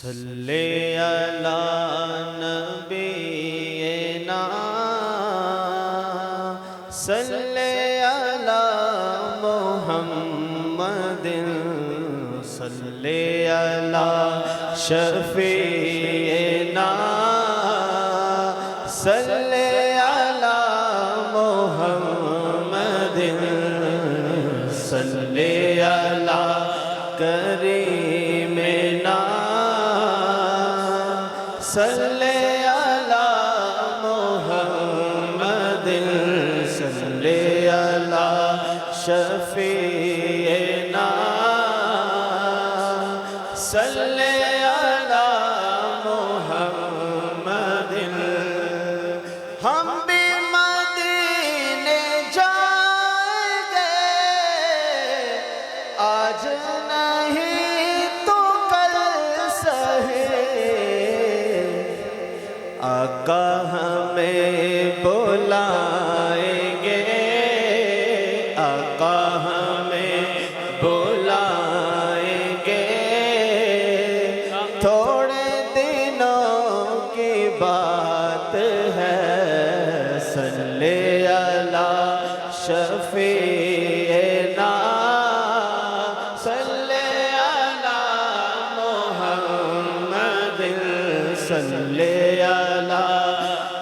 صلی علی نبینا صلی علی محمد صلی علی شفیعنا صلی علی محمد صلی علی کریمنا صلی علی محمد صلی علی شفیعنا صلی علی محمد ہم بھی مدینے جائیں گے آج نہیں تو کل سہے آقا ہمیں بلائیں گے آقا ہمیں بلائیں گے تھوڑے دنوں کی بات ہے صلی علی شفیعنا صلی علی محمد صلی علی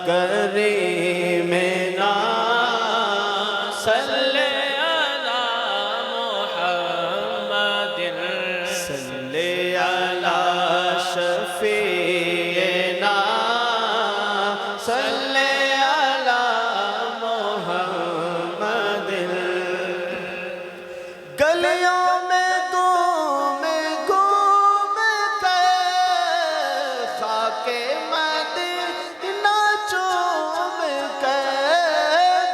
کریمنا صلی علی محمد صلی علی شفیعنا صلی علی محمد گلیوں میں گھوم گھوم کر خاک مدینہ چوم کر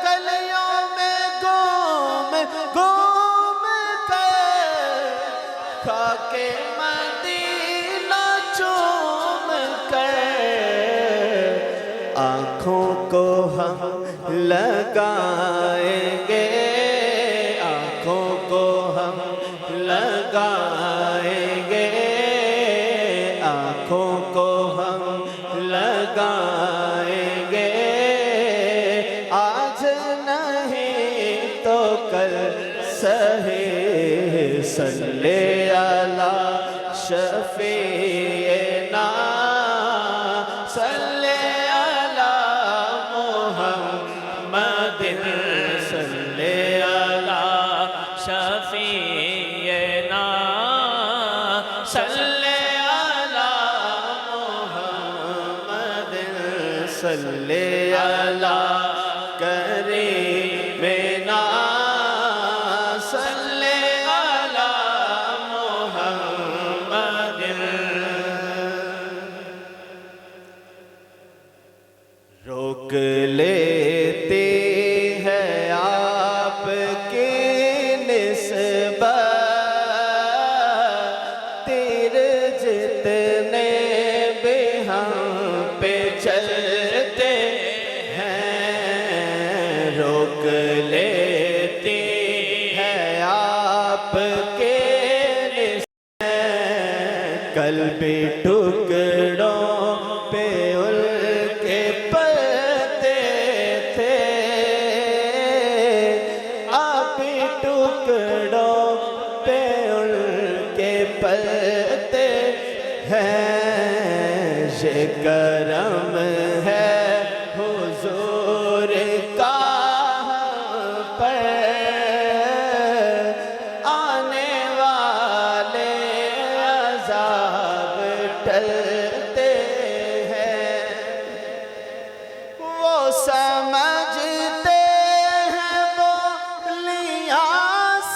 گلیوں میں گھوم گھوم کر خاک مدینہ چوم کر آنکھوں کو ہم لگائیں گے آنکھوں کو ہم لگائیں گے آنکھوں کو ہم لگائیں گے آج نہیں تو کل سہے صلی علی شفیعنا صلی علی محمد صلی علی شفیعنا صلی علی محمد صلی علی کریمنا صلی علی محمد روک لیتے ہیں آپ کی نسبت تیر جتنے بھی ہم پہ چلتے ہیں روک لیتے ہیں آپ کے نسبت قلب ٹکڑوں پہ ان کے پلتے تھے آپ ٹکڑوں پہ ان کے پلتے ہیں یہ کرم ہے حضور کا ہم پر آنے والے عذاب ٹلتے ہیں وہ سمجھتے ہیں بولیاں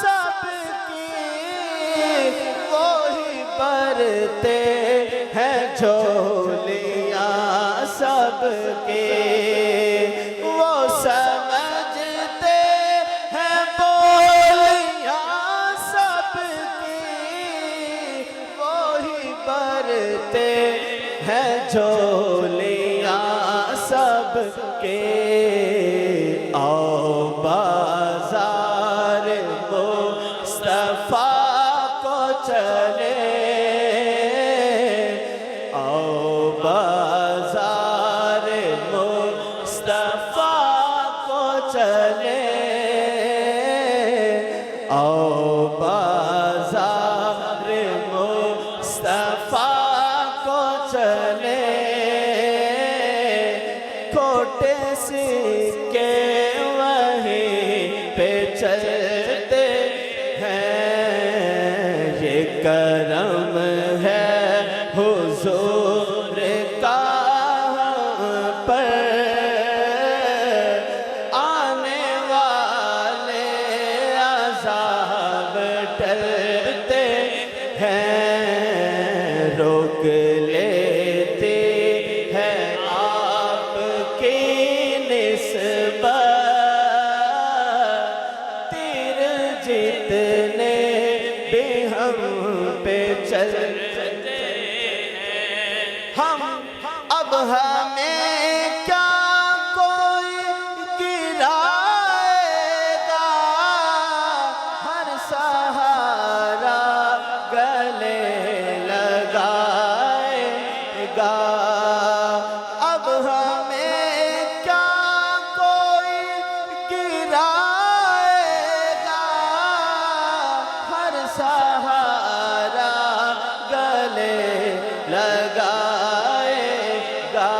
سب کی وہی برتے ہیں جھولیاں سب کی وہ سمجھتے ہیں بولیاں سب کی وہی برتے ہیں جھولیاں سب کے آؤ بازار مصطفیٰ کو چلے آؤ بازار مصطفیٰ کو چلے، آؤ بازار مصطفیٰ کو چلے، کھوٹے سکے وہیں پہ چلتے ہیں، یہ کرم ہے حضور کا پر، آنے والے عذاب ٹلتے ہیں، روک لیتے ہیں آپ کی نسبت، تیر جتنے بھی ہم پہ چلتے ہیں، ہم اب ہمیں کیا کوئی گرائے گا، ہر سہارا گلے لگائے گا، اب ہمیں کیا کوئی گرائے گا، ہر سہارا گلے لگائے گا،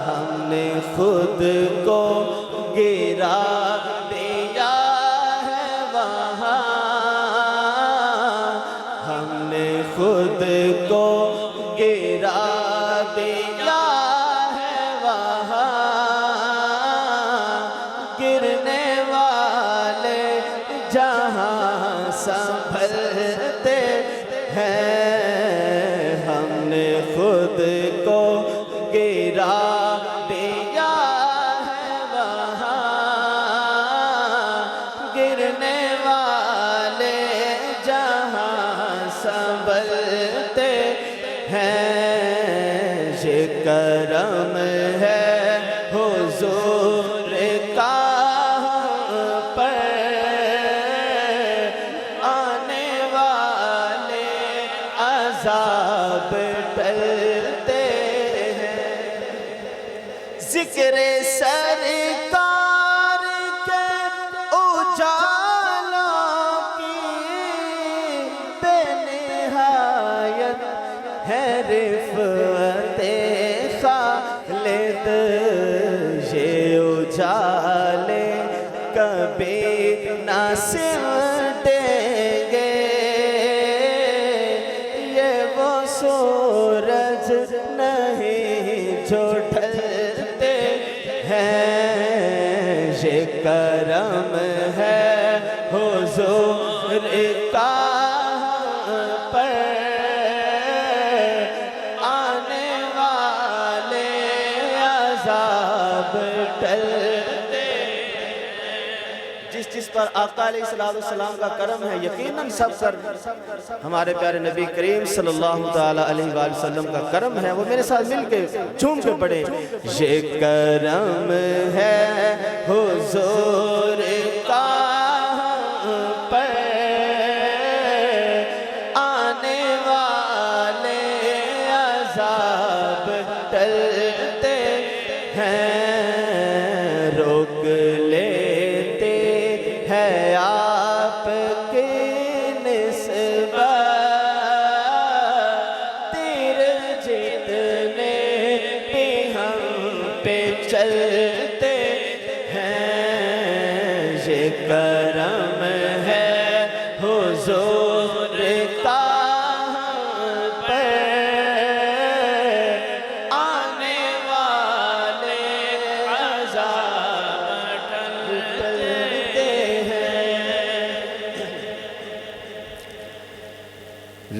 ہم نے خود کو گرا دیا ہے وہاں، ہم نے خود کو گرا دیا ہے وہاں، گرنے والے جہاں سنبھلتے ہیں، ہم نے خود کو گرا دیا ہے وہاں، گرنے والے جہاں سنبھلتے ہیں، یہ کرم ہے حضور کا پر، آنے والے عذاب ٹلتے ہیں، ذکر سرکار کے اجالوں کی بے نہایت ہے رفعت خالد، یہ اجالے کبھی نہ سمٹیں گے، یہ وہ سورج نہیں جو ڈھلتے ہیں، یہ کرم ہے حضور کا پر، آنے والے عذاب ٹلتے ہیں، جس پر آقا علیہ السلام کا کرم ہے، یقیناً سب پر ہمارے پیارے نبی کریم صلی اللہ تعالیٰ علیہ وآلہ وسلم کا کرم ہے، وہ میرے ساتھ مل کے جھوم کے پڑھیں، یہ کرم ہے حضور کا پر، آنے والے عذاب ٹلتے ہیں، روک لیتے ہیں آپ کی نسبت، تیر جتنے بھی ہم پہ چلتے ہیں، یہ کرم ہے حضور کا پر، آنے والے عذاب ٹلتے ہیں،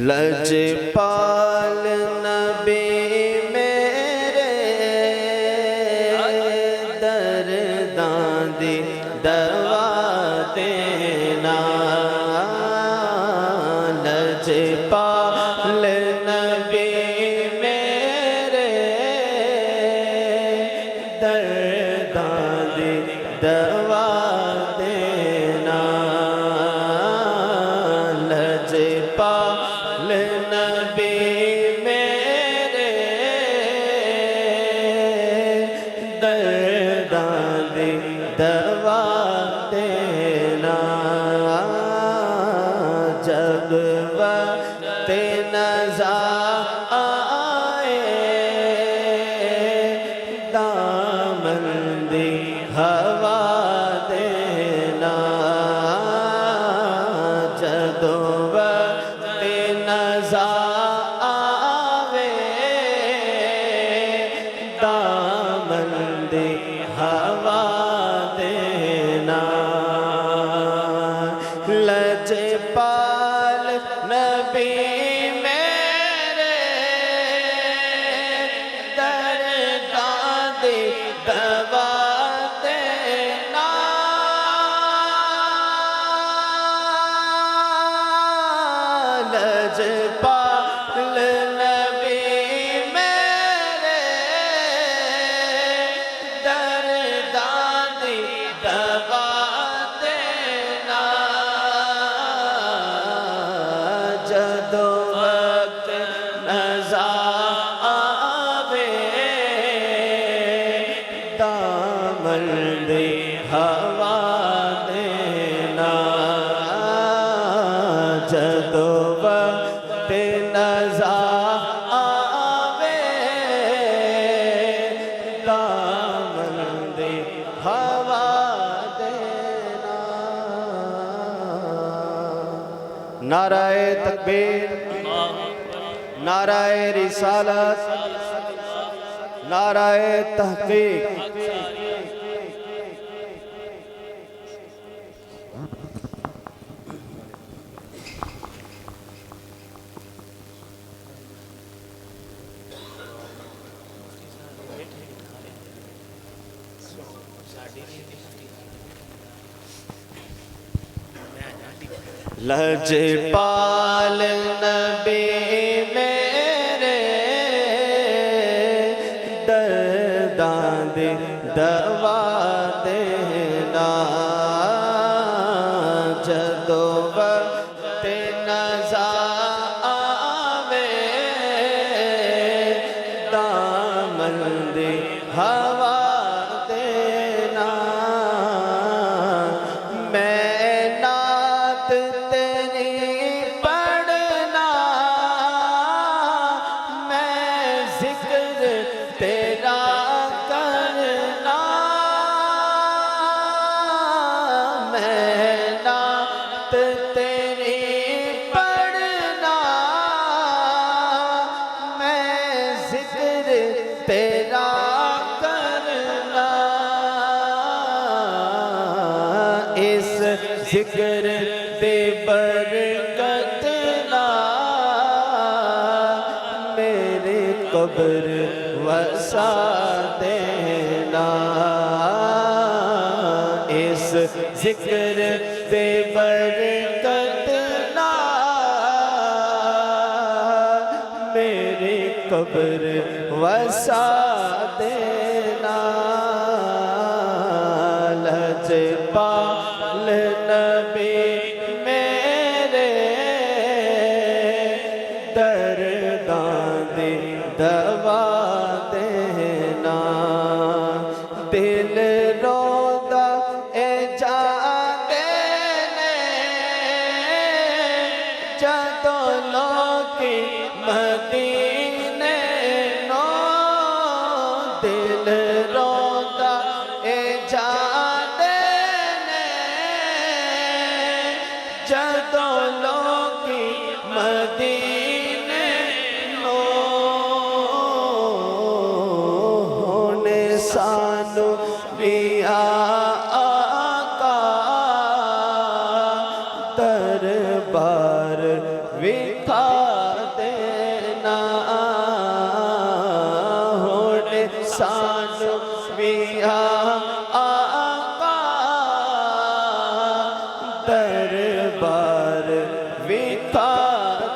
لجپال نبی میرے درداں دی دوا دینا، لجپال نبی میرے درداں دی دوا دینا، لجپال نبی میرے تکبیر نعرہ رسالت نعرہ تحقیق لجپال نبی میرے درداں دی دوا دینا جدو وقت نزا آوے دامن دی ہوا دینا ذکر دے برکت لا میرے قبر وسا دینا اس ذکر دے برکت لا میرے قبر وسا دینا لجپال نبی میرے درداں دی دوا دینا دل روندا اے جاندے نے جدوں لوکی مدینے نو دل روندا اے جاندے جدوں لوکی مدینے نو ہونے سانو بھی آقا دربار وکھا دینا ہونے سانو بھی دربار وکھا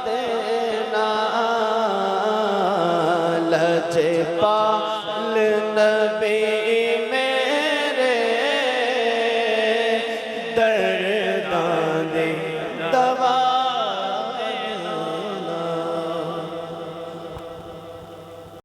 دینا لجپال نبی